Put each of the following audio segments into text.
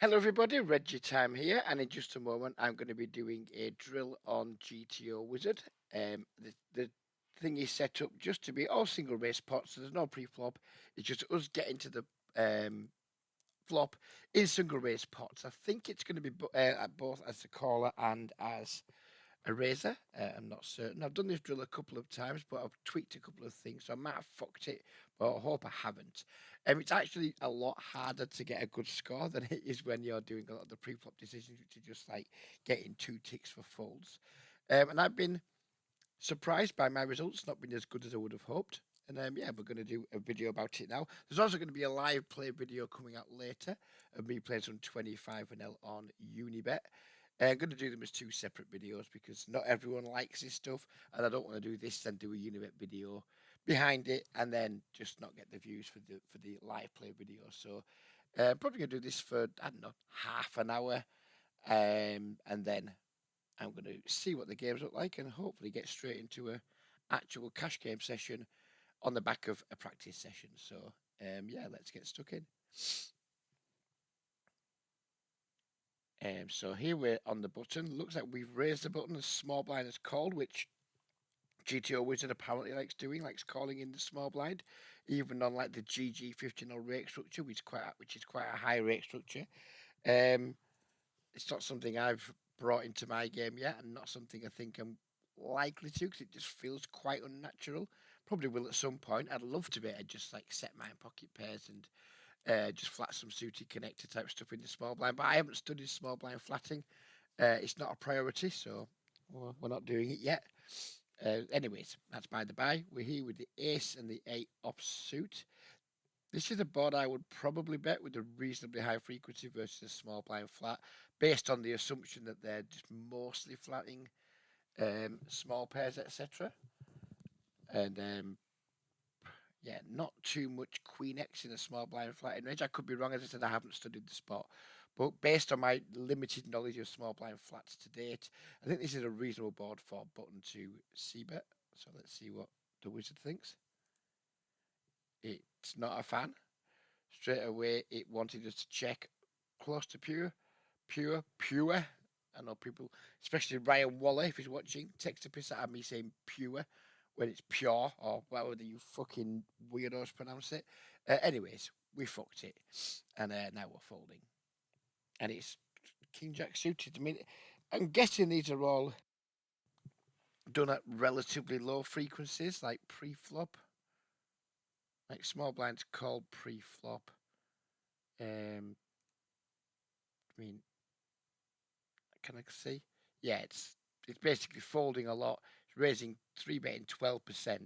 Hello everybody, Reggie Time here, and in just a moment I'm going to be doing a drill on GTO Wizard. The thing is set up just to be all single race pots, so there's no pre-flop. It's just us getting to the flop in single race pots. I think it's going to be both as a caller and as a razor. I'm not certain. I've done this drill a couple of times, but I've tweaked a couple of things, so I might have fucked it, but I hope I haven't. It's actually a lot harder to get a good score than it is when you're doing a lot of the pre-flop decisions, which are just like getting two ticks for folds. And I've been surprised by my results, not been as good as I would have hoped. And yeah, we're going to do a video about it now. There's also going to be a live play video coming out later of me playing some 25 and L on Unibet. I'm going to do them as two separate videos because not everyone likes this stuff, and I don't want to do this and do a Unibet video behind it and then just not get the views for the live play video. So probably going to do this for I don't know half an hour, and then I'm going to see what the games look like and hopefully get straight into a actual cash game session on the back of a practice session. So yeah, let's get stuck in. So here we're on the button. Looks like we've raised the button. The small blind is called, which GTO Wizard apparently likes calling in the small blind, even on like the GG15 rake structure, which is quite a high rake structure. Um, it's not something I've brought into my game yet, and not something I think I'm likely to, because it just feels quite unnatural. Probably will at some point. I'd love to be able to just like set my pocket pairs and just flat some suited connector type stuff in the small blind, but I haven't studied small blind flatting. It's not a priority, so we're not doing it yet. Anyways, that's by the by. We're here with the ace and the eight offsuit. This is a board I would probably bet with a reasonably high frequency versus a small blind flat, based on the assumption that they're just mostly flatting small pairs, etc. And yeah, not too much Queen X in a small blind flatting range. I could be wrong, as I said, I haven't studied the spot. But based on my limited knowledge of small blind flats to date, I think this is a reasonable board for button to c-bet. So let's see what the wizard thinks. It's not a fan. Straight away, it wanted us to check close to pure. I know people, especially Ryan Waller, if he's watching, takes a piss out of me saying pure when it's pure, or whatever you fucking weirdos pronounce it. Anyways, we fucked it, and now we're folding. And it's King Jack suited. I mean, I'm guessing these are all done at relatively low frequencies, like pre-flop. Like small blinds called pre-flop. I mean, can I see? Yeah, it's basically folding a lot. It's raising 3-betting 12%,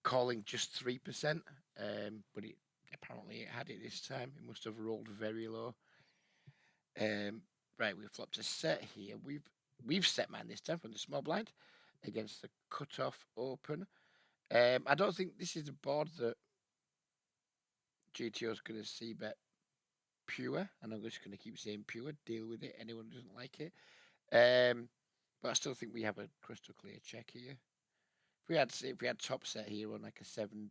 calling just 3%. But it apparently it had it this time. It must have rolled very low. Right, we've flopped a set here. We've set man this time from the small blind against the cut-off open. I don't think this is a board that GTO is going to see bet pure, and I'm just going to keep saying pure. Deal with it. Anyone who doesn't like it. But I still think we have a crystal clear check here. If we had top set here on like a 7x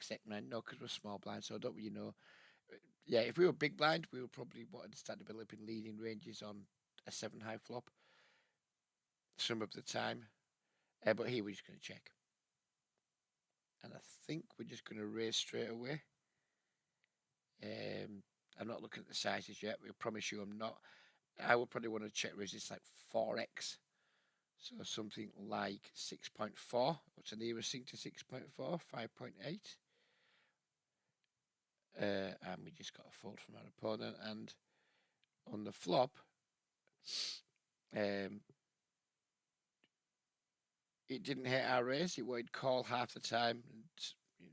segment, no, because we're small blind, so I don't really know. Yeah, if we were big blind, we would probably want to start developing leading ranges on a 7 high flop some of the time. But here we're just going to check. And I think we're just going to raise straight away. I'm not looking at the sizes yet. I promise you I'm not. I would probably want to check resist like 4x. So something like 6.4. What's the nearest thing to 6.4? 5.8. And we just got a fold from our opponent. And on the flop, it didn't hit our raise. It would call half the time. And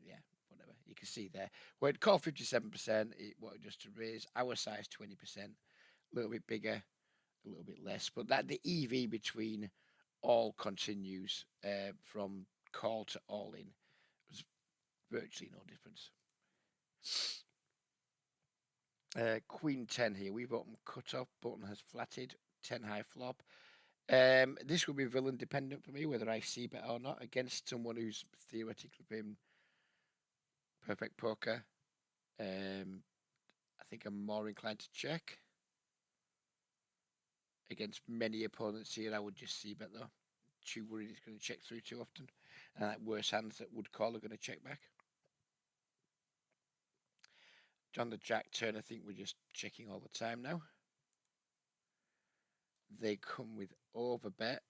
yeah, whatever. You can see there. We'd call 57%. It wanted just to raise our size 20%. A little bit bigger, a little bit less. But that the EV between all continues from call to all in. Was virtually no difference. Queen 10 here. We've opened cut off. Button has flatted. 10 high flop. This will be villain dependent for me, whether I see bet or not, against someone who's theoretically been perfect poker. I think I'm more inclined to check. Against many opponents here, I would just see bet though. Too worried he's going to check through too often. And like worse hands that would call are going to check back. John the Jack turn, I think we're just checking all the time now. They come with overbet. It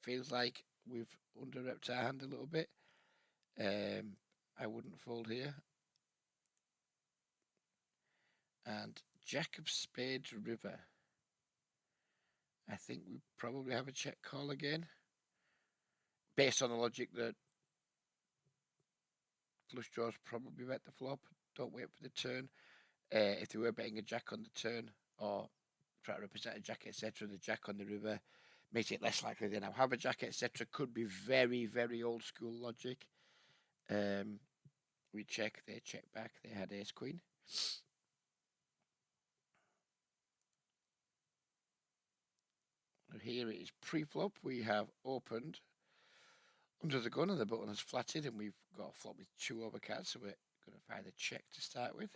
feels like we've under-repped our hand a little bit. I wouldn't fold here. And Jack of Spades River. I think we probably have a check call again. Based on the logic that flush draws probably bet the flop. Don't wait for the turn. If they were betting a jack on the turn or try to represent a jack, etc., the jack on the river makes it less likely they now have a jack, etc. Could be very, very old school logic. We check, they check back, they had ace queen. Here it is pre-flop. We have opened under the gun and the button has flatted, and we've got a flop with 2 over cards, so we're going to find a check to start with.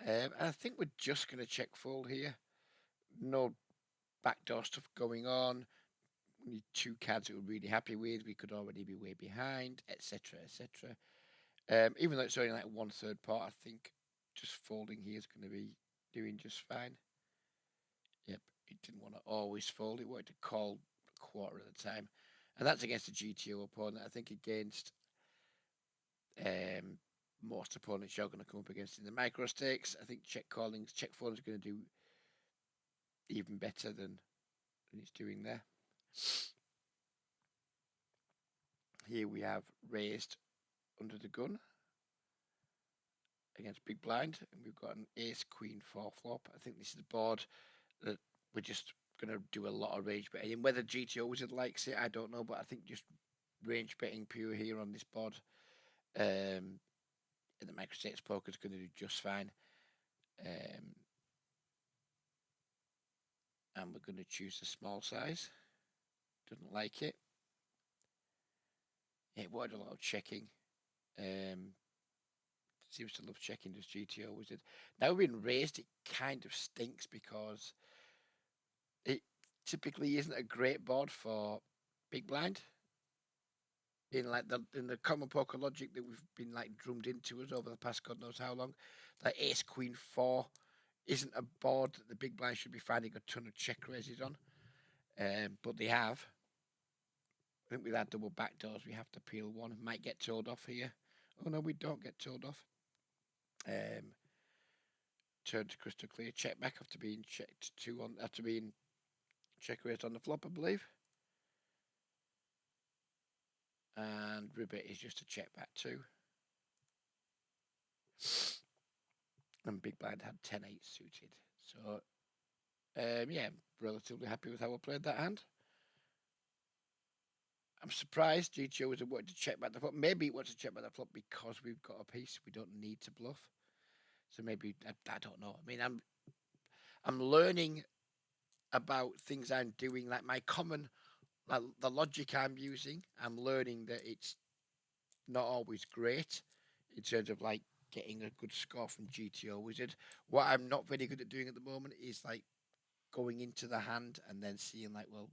And I think we're just going to check fold here. No backdoor stuff going on. We need 2 cards that we're really happy with. We could already be way behind, etc., etc. Even though it's only like 1/3 part, I think just folding here is going to be doing just fine. Yep, it didn't want to always fold. It wanted to call a quarter at a time. And that's against a GTO opponent. I think against most opponents you're going to come up against in the micro stakes, I think check folding is going to do even better than he's doing there. Here we have raised under the gun against big blind, and we've got an ace queen 4 flop. I think this is the board that we're just going to do a lot of range betting. And whether GTO Wizard likes it, I don't know, but I think just range betting pure here on this board in the micro stakes poker is going to do just fine. And we're going to choose the small size. Doesn't like it. It wanted a lot of checking. Seems to love checking this GTO Wizard. Now we've been raised, it kind of stinks because it typically isn't a great board for big blind. In the common poker logic that we've been like drummed into us over the past God knows how long, like ace queen 4 isn't a board that the big blind should be finding a ton of check raises on. But they have. I think with our double backdoors, we have to peel 1. Might get told off here. Oh no, we don't get told off. Turn to crystal clear. Check back after being checked 2 on after being check raised on the flop, I believe. And ribbit is just a check back 2. And big blind had 10-8 suited. So yeah, I'm relatively happy with how I played that hand. I'm surprised GTO was wanting to check back the flop. Maybe it wants to check back the flop because we've got a piece. We don't need to bluff. So maybe I don't know. I mean, I'm learning about things I'm doing, like my common, like the logic I'm using. I'm learning that it's not always great in terms of like getting a good score from GTO Wizard. What I'm not very good at doing at the moment is like going into the hand and then seeing like, well,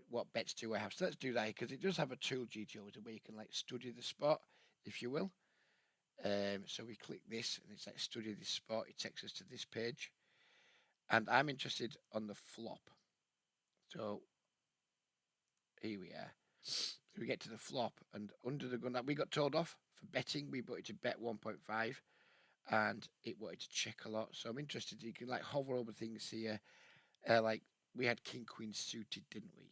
what bets do I have? So let's do that because it does have a tool GTO Wizard where you can like study the spot, if you will. So we click this and it's like study this spot. It takes us to this page. And I'm interested on the flop. So here we are. We get to the flop and under the gun that we got told off for betting. We wanted to bet 1.5 and it wanted to check a lot. So I'm interested. You can like hover over things here. Like we had king queen suited, didn't we?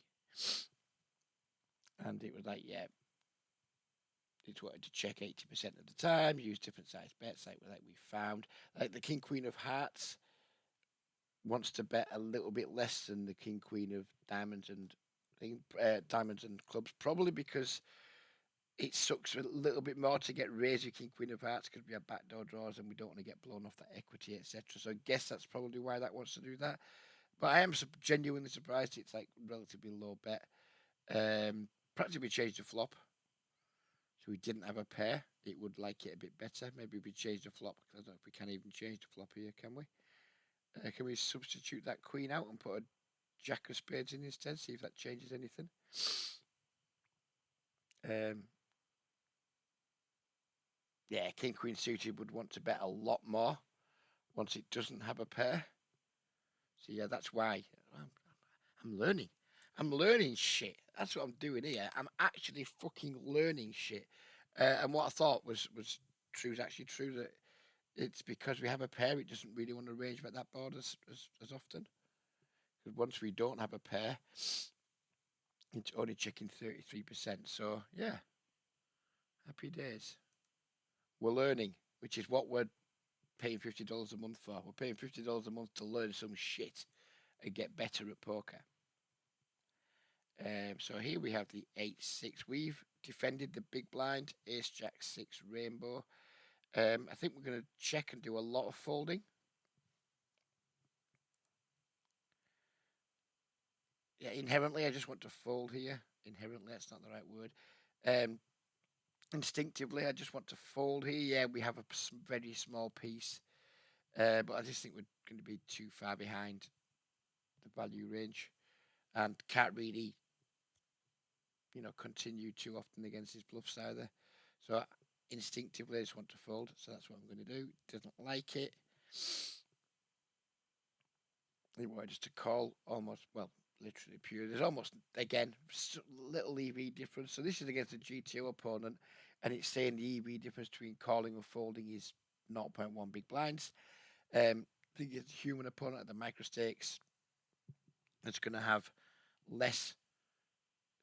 And it was like, yeah, it wanted to check 80% of the time, use different size bets like we found. Like the king queen of hearts wants to bet a little bit less than the king queen of diamonds and diamonds and clubs, probably because it sucks a little bit more to get raised with king queen of hearts because we have backdoor draws and we don't want to get blown off that equity, etc. So I guess that's probably why that wants to do that. But I am genuinely surprised it's like relatively low bet. Perhaps if we changed the flop, so we didn't have a pair, it would like it a bit better. Maybe we change the flop. I don't know if we can even change the flop here, can we? Can we substitute that queen out and put a jack of spades in instead? See if that changes anything. Yeah, king queen suited would want to bet a lot more once it doesn't have a pair. So yeah, that's why I'm learning. I'm learning shit. That's what I'm doing here. I'm actually fucking learning shit. And what I thought was true is actually true, that it's because we have a pair. It doesn't really want to range bet that board as often. Because once we don't have a pair, it's only checking 33%. So yeah, happy days. We're learning, which is what we're paying $50 a month for. We're paying $50 a month to learn some shit and get better at poker. So here we have the 8-6. We've defended the big blind, Ace Jack 6 rainbow. I think we're going to check and do a lot of folding. Yeah, inherently, I just want to fold here. Inherently, that's not the right word. Instinctively, I just want to fold here. Yeah, we have a very small piece, but I just think we're going to be too far behind the value range and can't really, continue too often against his bluffs either. So instinctively, I just want to fold. So that's what I'm going to do. Doesn't like it. He wanted just to call almost, well, literally pure. There's almost, again, little EV difference. So this is against a GTO opponent, and it's saying the EV difference between calling and folding is 0.1 big blinds. I think it's a human opponent at the micro stakes that's going to have less.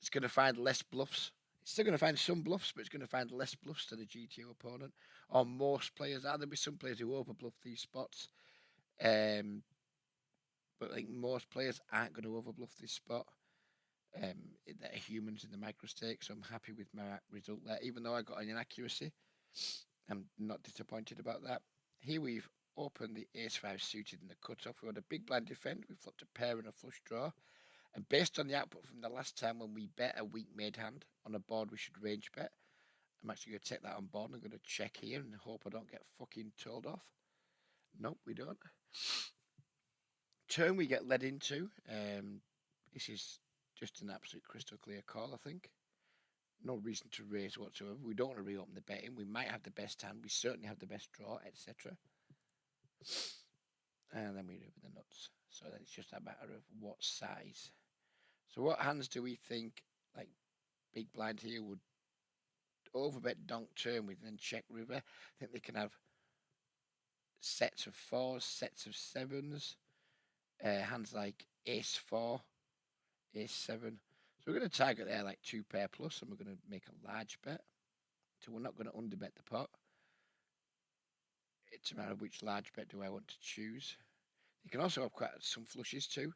It's going to find less bluffs. It's still going to find some bluffs, but it's going to find less bluffs to the GTO opponent. Or most players. There'll be some players who overbluff these spots. But I think most players aren't going to overbluff this spot. That are humans in the micro stakes, so I'm happy with my result there. Even though I got an inaccuracy, I'm not disappointed about that. Here we've opened the ace-5 suited in the cutoff. We had a big blind defend. We flopped a pair and a flush draw. And based on the output from the last time when we bet a weak made hand on a board we should range bet, I'm actually going to take that on board. I'm going to check here and hope I don't get fucking told off. Nope, we don't. Turn we get led into. This is just an absolute crystal clear call, I think. No reason to raise whatsoever. We don't want to reopen the betting. We might have the best hand. We certainly have the best draw, etc. And then we open the nuts. So then it's just a matter of what size. So what hands do we think, like big blind here, would overbet donk turn with and then check river? I think they can have sets of fours, sets of sevens, hands like ace 4, ace 7. So we're going to target there like 2 pair plus, and we're going to make a large bet. So we're not going to underbet the pot. It's a matter of which large bet do I want to choose. You can also have quite some flushes too.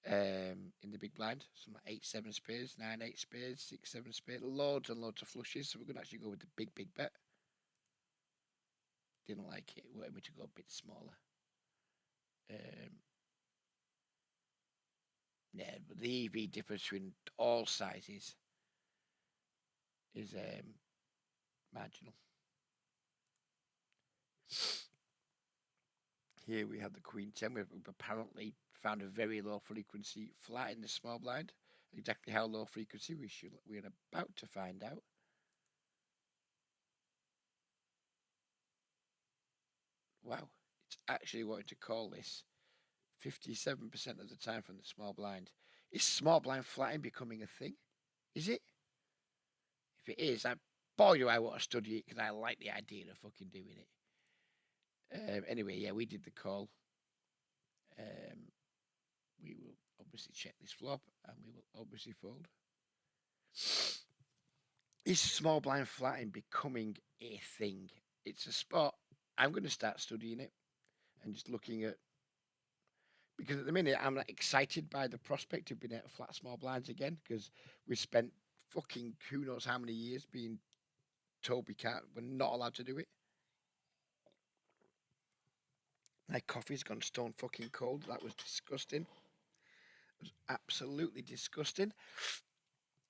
In the big blind, some like 8-7 spades, 9-8 spades, 6-7 spades, loads and loads of flushes. So we're going to actually go with the big bet. Didn't like it. Wanted me to go a bit smaller. Yeah, but the EV difference between all sizes is marginal. Here we have the Queen 10. We've apparently found a very low frequency flat in the small blind. Exactly how low frequency we're about to find out. Wow, it's actually wanting to call this 57% of the time from the small blind. Is small blind flatting becoming a thing? Is it? If it is, boy, do I want to study it because I like the idea of fucking doing it. Anyway, yeah, we did the call. We will obviously check this flop and we will obviously fold. Is small blind flatting becoming a thing? It's a spot. I'm going to start studying it and just looking at, because at the minute I'm excited by the prospect of being able to flat small blinds again, because we spent fucking who knows how many years being told we're not allowed to do it. My coffee's gone stone fucking cold. That was disgusting. It was absolutely disgusting.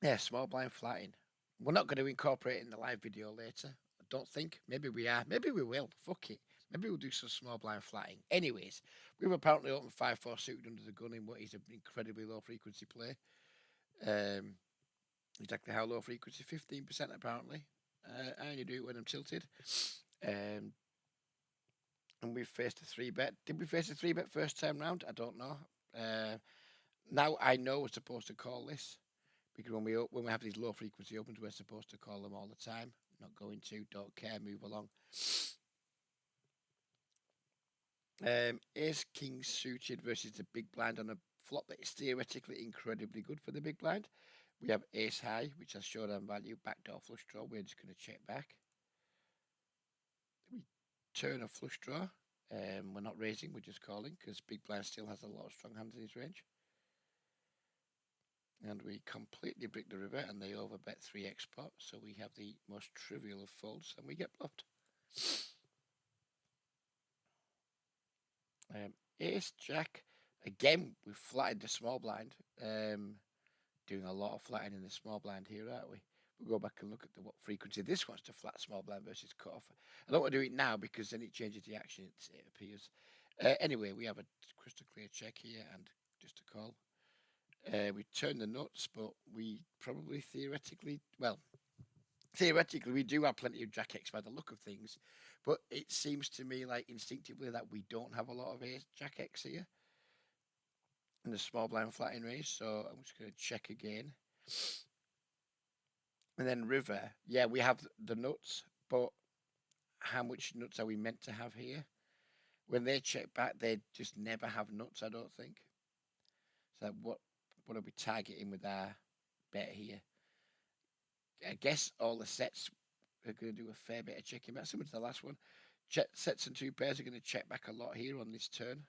Yeah, small blind flatting. We're not going to incorporate it in the live video later. don't think. Maybe we are. Maybe we will. Fuck it. Maybe we'll do some small blind flatting. Anyways, we've apparently opened 5-4 suited under the gun in what is an incredibly low frequency play. Exactly how low frequency? 15% apparently. I only do it when I'm tilted. And we faced a 3-bet. Did we face a 3-bet first time round? I don't know. Now I know we're supposed to call this because when we have these low frequency opens, we're supposed to call them all the time. Not going to, don't care, move along. Ace King suited versus the big blind on a flop that is theoretically incredibly good for the big blind. We have Ace High, which has showdown value, backdoor flush draw. We're just going to check back. We turn a flush draw. We're not raising, we're just calling because big blind still has a lot of strong hands in his range. And we completely brick the river and they overbet 3x pot, so we have the most trivial of folds and we get bluffed. Ace Jack, again, we've flattened the small blind. Doing a lot of flattening in the small blind here, aren't we? We'll go back and look at what frequency this wants to flat small blind versus cut off. I don't want to do it now because then it changes the action, it appears. Anyway, we have a crystal clear check here and just a call. We turn the nuts, but we probably theoretically we do have plenty of Jack X by the look of things, but it seems to me like instinctively that we don't have a lot of Jack X here in the small blind flatting raise, so I'm just going to check again. And then river, yeah, we have the nuts, but how much nuts are we meant to have here? When they check back, they just never have nuts, I don't think. So what are we targeting with our bet here? I guess all the sets are going to do a fair bit of checking back. Similar to the last one. Sets and 2 pairs are going to check back a lot here on this turn.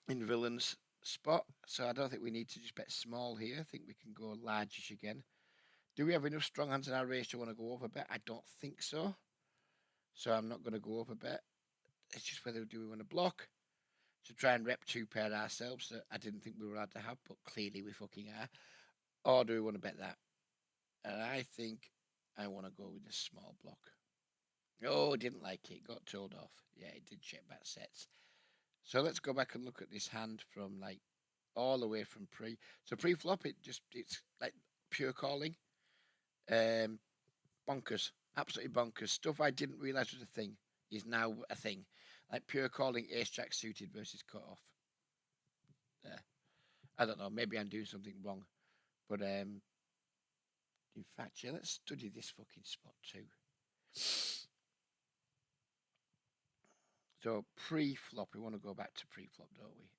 In villain's spot, so I don't think we need to just bet small here. I think we can go largish again. Do we have enough strong hands in our race to want to go over bet? I don't think so. So I'm not going to go over bet. It's just whether do we want to block to try and rep 2 pair ourselves that I didn't think we were allowed to have, but clearly we fucking are. Or do we want to bet that? And I think I want to go with the small block. Oh, didn't like it. Got told off. Yeah, it did check back sets. So let's go back and look at this hand from like all the way from pre. So pre-flop, it's like pure calling. Bonkers. Absolutely bonkers. Stuff I didn't realise was a thing is now a thing. Like pure calling ace jack suited versus cut off. I don't know. Maybe I'm doing something wrong. But in fact, yeah, let's study this fucking spot too. So pre-flop, we want to go back to pre-flop, don't we?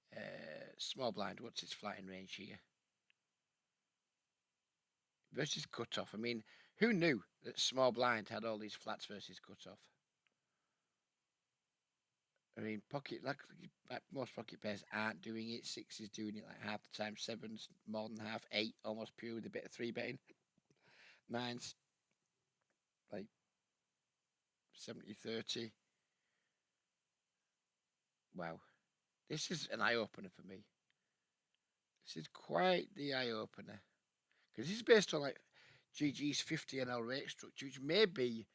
Small blind, what's its flatting range here? Versus cut-off. I mean, who knew that small blind had all these flats versus cut-off? I mean, pocket like most pocket pairs aren't doing it. 6 is doing it like half the time. 7's more than half. 8 almost pure with a bit of 3 betting. 9's like 70-30. Wow. This is an eye-opener for me. This is quite the eye-opener. Because this is based on like GG's 50 NL rate structure, which maybe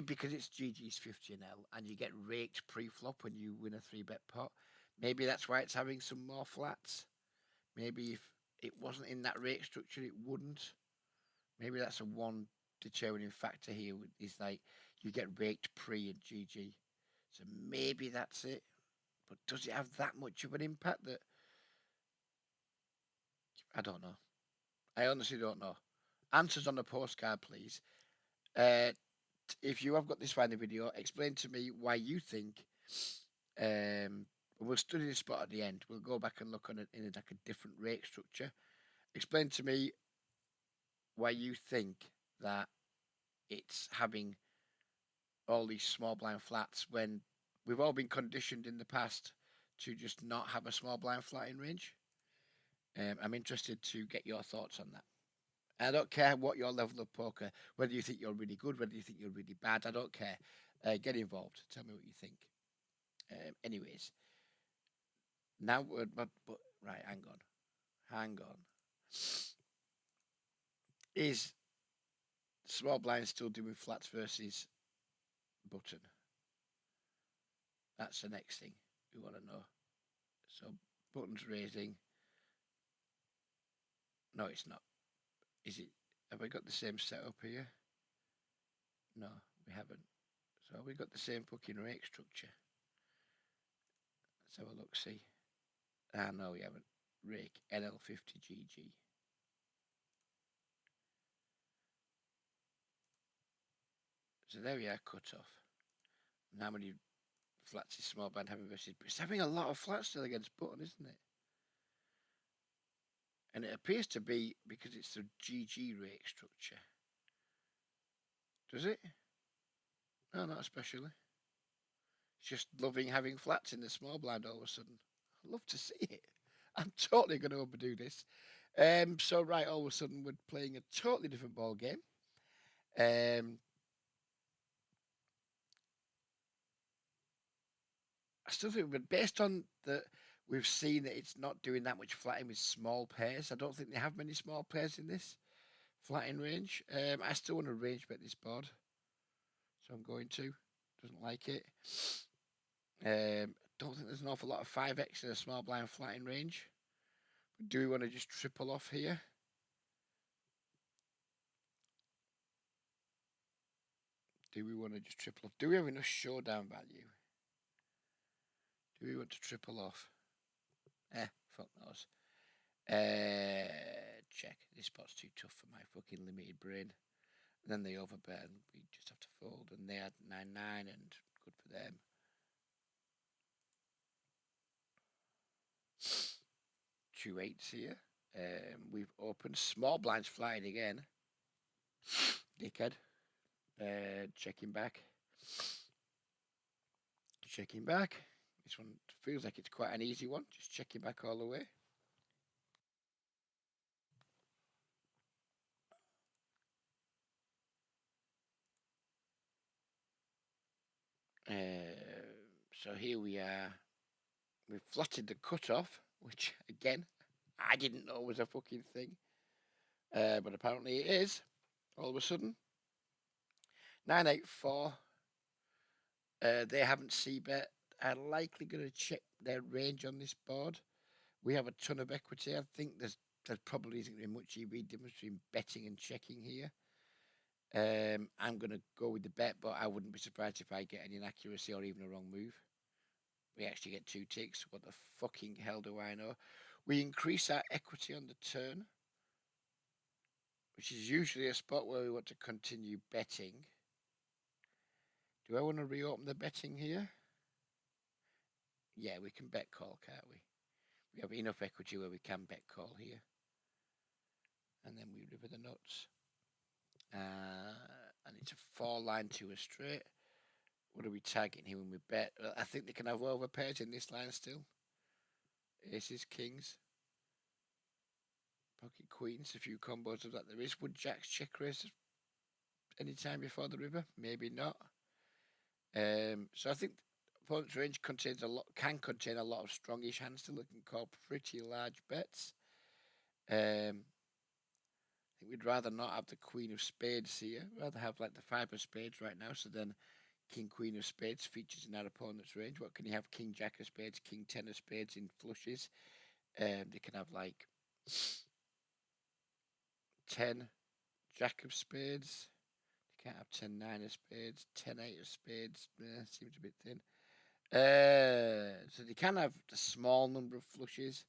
because it's GG's 50 NL and you get raked pre-flop when you win a 3-bet pot. Maybe that's why it's having some more flats. Maybe if it wasn't in that rate structure, it wouldn't. Maybe that's a one determining factor here. Is like you get raked pre and GG. So maybe that's it. But does it have that much of an impact? That I don't know. I honestly don't know. Answers on the postcard, please. If you have got this far in the video, explain to me why you think. We'll study this spot at the end. We'll go back and look on it in like a different rate structure. Explain to me why you think that it's having all these small blind flats when we've all been conditioned in the past to just not have a small blind flat in range. I'm interested to get your thoughts on that. I don't care what your level of poker, whether you think you're really good, whether you think you're really bad. I don't care. Get involved. Tell me what you think. Anyways, now but right, hang on. Is Small blind still doing flats versus button. That's the next thing we want to know. So button's raising. No, it's not. Is it? Have we got the same setup here? No, we haven't. So we got the same fucking rake structure. Let's have a look. See. Ah, no, we haven't. Rake NL50GG. So there we are, cut off. And how many flats is small blind having versus? It's having a lot of flats still against button, isn't it? And it appears to be because it's the GG rake structure. Does it? No, not especially. It's just loving having flats in the small blind all of a sudden. I love to see it. I'm totally going to overdo this. So right, all of a sudden we're playing a totally different ball game. I still think, but based on the, we've seen that it's not doing that much flatting with small pairs. I don't think they have many small pairs in this flatting range. I still want to range bet this board, so I'm going to. Doesn't like it. Don't think there's an awful lot of 5x in a small blind flatting range. But do we want to just triple off here? Do we want to just triple off? Do we have enough showdown value? Do we want to triple off? Fuck knows. Check. This spot's too tough for my fucking limited brain. And then they overbet and we just have to fold. And they had 9-9 and good for them. 2 8s here. We've opened small blinds flying again. Dickhead. Checking back. Checking back. This one feels like it's quite an easy one. Just checking back all the way. So here we are. We've flatted the cutoff, which again, I didn't know was a fucking thing. But apparently it is. All of a sudden. 984. They haven't c-bet. Are likely going to check their range on this board. We have a ton of equity. I think there probably isn't going to be much EV difference between betting and checking here. I'm going to go with the bet, but I wouldn't be surprised if I get an inaccuracy or even a wrong move. We actually get 2 ticks. What the fucking hell do I know? We increase our equity on the turn, which is usually a spot where we want to continue betting. Do I want to reopen the betting here? Yeah, we can bet call, can't we? We have enough equity where we can bet call here. And then we river the nuts. And it's a 4-line to a straight. What are we tagging here when we bet? I think they can have over pairs in this line still. Aces, kings, pocket queens, a few combos of that. There is wood jacks, check raise anytime before the river. Maybe not. So I think opponent's range can contain a lot of strongish hands still that can call pretty large bets. I think we'd rather not have the queen of spades here. Rather have like the 5 of spades right now. So then king, queen of spades features in our opponent's range. What can you have? King, jack of spades, king, 10 of spades in flushes. They can have like 10 jack of spades. They can't have 10 9 of spades, 10 8 of spades. Seems a bit thin. So they can have a small number of flushes.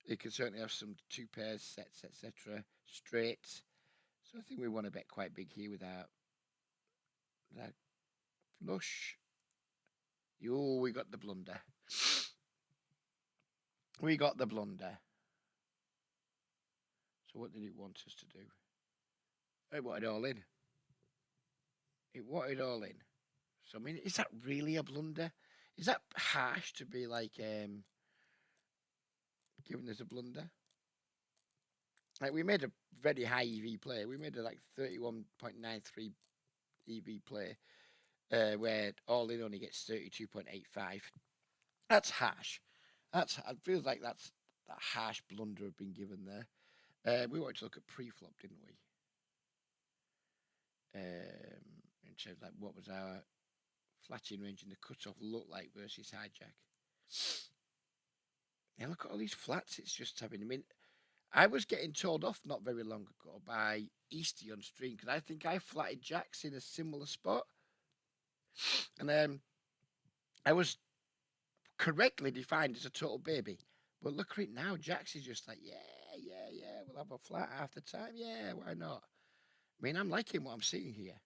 They can certainly have some 2 pairs, sets, etc. Straights. So I think we want to bet quite big here with that flush. We got the blunder. We got the blunder. So what did it want us to do? It wanted all in. It wanted all in. So I mean, is that really a blunder? Is that harsh to be like giving us a blunder? Like we made a very high EV play. We made a like 31.93 EV play, where all in only gets 32.85. That's harsh. It feels like that harsh blunder have been given there. We wanted to look at pre-flop, didn't we? in terms of like what was our flatting range and the cut-off look like versus hijack. Yeah, look at all these flats it's just having. I mean, I was getting told off not very long ago by Easty on stream because I think I flatted jacks in a similar spot, and I was correctly defined as a total baby. But look at it now, Jax is just like, yeah, we'll have a flat half the time. Yeah, why not? I mean, I'm liking what I'm seeing here.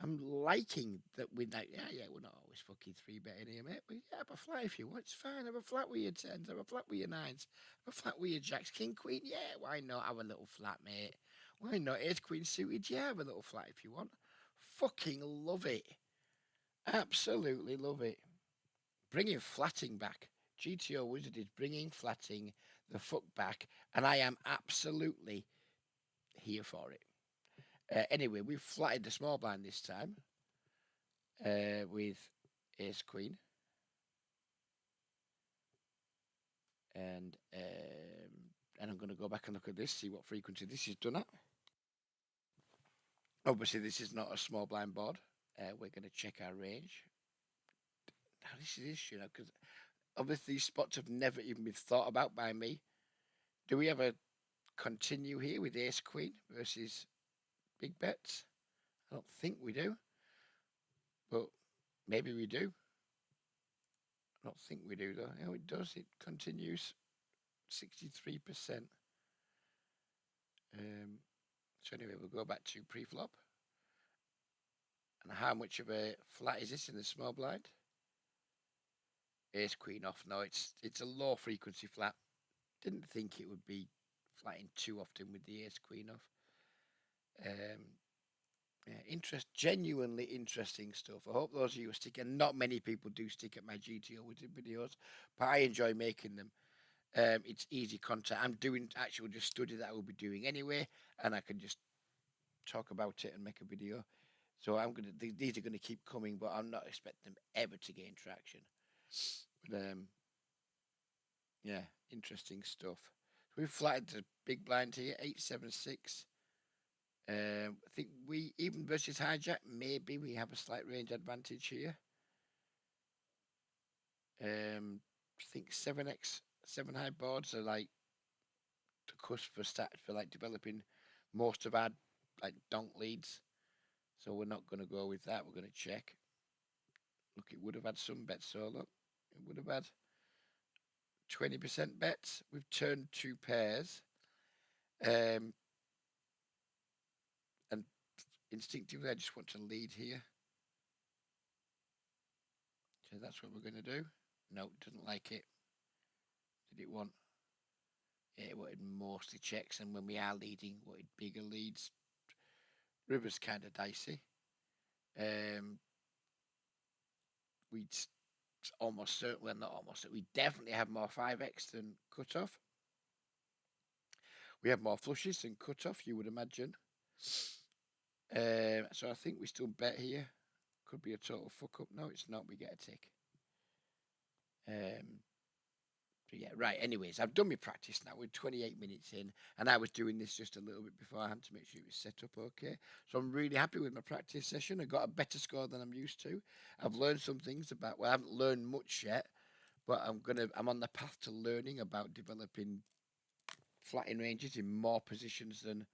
I'm liking that we're like, we're not always fucking three betting here, mate. But yeah, have a flat if you want. It's fine. Have a flat with your tens. Have a flat with your nines. Have a flat with your jacks. King, queen. Yeah, why not have a little flat, mate? Why not? Ace, queen suited. Yeah, have a little flat if you want. Fucking love it. Absolutely love it. Bringing flatting back. GTO Wizard is bringing flatting the fuck back, and I am absolutely here for it. Anyway, we've flatted the small blind this time with Ace Queen, and I'm going to go back and look at this, see what frequency this is done at. Obviously, this is not a small blind board. We're going to check our range. Now, this is you know, because obviously these spots have never even been thought about by me. Do we ever continue here with Ace Queen versus big bets? I don't think we do, but maybe we do. I don't think we do though. Oh, it does. It continues 63%. So anyway, we'll go back to pre-flop. And how much of a flat is this in the small blind? Ace Queen off. No, it's a low frequency flat. Didn't think it would be flatting too often with the Ace Queen off. Yeah, genuinely interesting stuff. I hope those of you are sticking. Not many people do stick at my GTO videos, but I enjoy making them. It's easy content. I'm doing actual just study that I will be doing anyway, and I can just talk about it and make a video. So these are gonna keep coming, but I'm not expecting them ever to gain traction. But yeah, interesting stuff. We've flattened the big blind here, 876. I think we even versus hijack, maybe we have a slight range advantage here. I think 7x 7 high boards are like the cusp for like developing most of our like donk leads. So we're not going to go with that. We're going to check. Look, it would have had some bets. So look, it would have had 20% bets. We've turned 2 pairs. And instinctively, I just want to lead here. So that's what we're going to do. No, it doesn't like it. Did it want? Yeah, it wanted mostly checks, and when we are leading, wanted bigger leads. River's kind of dicey. We'd almost certainly, well, not almost, we definitely have more 5x than cutoff. We have more flushes than cutoff, you would imagine. So I think we still bet here. Could be a total fuck up. No, it's not. We get a tick. So yeah, right. Anyways, I've done my practice now. We're 28 minutes in, and I was doing this just a little bit beforehand to make sure it was set up okay. So I'm really happy with my practice session. I got a better score than I'm used to. I've learned some things about. Well, I haven't learned much yet, but I'm on the path to learning about developing flatting ranges in more positions than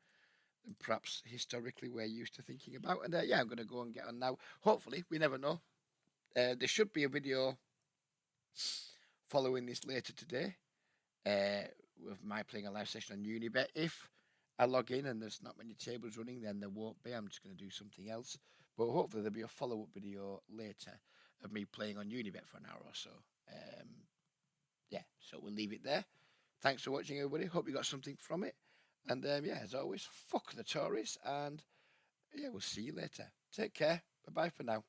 perhaps historically we're used to thinking about. And yeah, I'm going to go and get on now. Hopefully, we never know. There should be a video following this later today with my playing a live session on Unibet. If I log in and there's not many tables running, then there won't be. I'm just going to do something else. But hopefully there'll be a follow-up video later of me playing on Unibet for an hour or so. Yeah, so we'll leave it there. Thanks for watching, everybody. Hope you got something from it. And yeah, as always, fuck the Tories. And yeah, we'll see you later. Take care. Bye-bye for now.